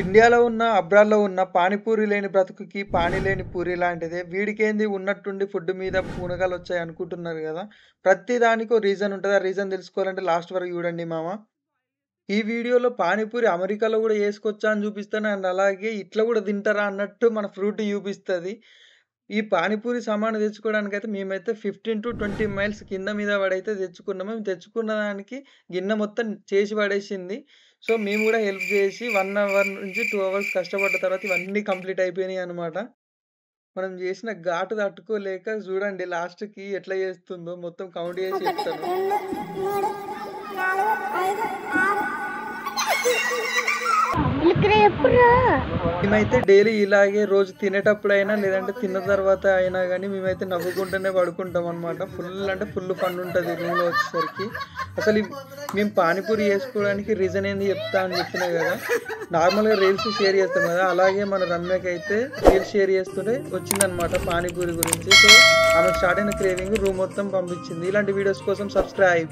ఇండియాలో ఉన్న, అబ్రాడ్‌లో ఉన్న పానీపూరి లేని బ్రతుకుకి పానీ లేని పూరి లాంటిదే. వీడికేంది ఉన్నట్టుండి ఫుడ్ మీద పూనకాలొచ్చాయి అనుకుంటున్నారు గదా! ప్రతి దానికో రీజన్ ఉంటది. ఆ రీజన్ తెలుసుకోవాలంటే లాస్ట్ వరకు చూడండి మామ. ఈ వీడియోలో పానీపూరి అమెరికాలో గూడా యేసుకొచ్చా అని చూపిస్తాను. అండ్ అలాగే ఇట్లా గూడా తింటారా అన్నట్టు మన ఫ్రూట్ చూపిస్తది. ఈ పానీపూరి సామాను తెచ్చుకోవడానికైతే మేమైతే 15-20 మైల్స్ కింద మీద పడైతే తెచ్చుకున్నాము. మేము తెచ్చుకున్న దానికి గిన్నె మొత్తం చేసి పడేసింది. సో, మేము గూడా హెల్ప్ జేసి 1 అవర్ నుంచి 2 అవర్స్ కష్టపడ్డ తర్వాత ఇవన్నీ కంప్లీట్ అయిపోయినాయన్నమాట. మనం జేసిన ఘాటు తట్టుకోలేక చూడండి లాస్ట్‌కి ఎట్లా చేస్తుందో మొత్తం కౌంట్ చేసి 1, చెప్తాను. 2, 3, 4, 5, 6 ఇక్కడ ఎప్పుడురా? మేమైతే డైలీ ఇలాగే రోజు తినేటప్పుడైనా లేదంటే తిన్న తర్వాత అయినా గానీ మేమైతే నవ్వుకుంటూనే పడుకుంటామనమాట. ఫుల్ అంటే ఫుల్ ఫన్ ఉంటది రూమ్‌లో వచ్చేసరికి. అసలు మేము పానీపూరి చేసుకోవడానికి రీజన్ ఏంది చెప్తా అని చెప్పినా గదా! నార్మల్‌గా రీల్స్ షేర్ చేస్తాం గదా! అలాగే మన రమ్యకైతే రీల్స్ షేర్ చేస్తుంటే వచ్చిందనమాట పానీపూరి గురించి. సో, ఆమెకు స్టార్ట్ అయిన క్రేవింగ్ రూమ్ మొత్తం పంపించింది. ఇలాంటి వీడియోస్ కోసం సబ్స్క్రైబ్.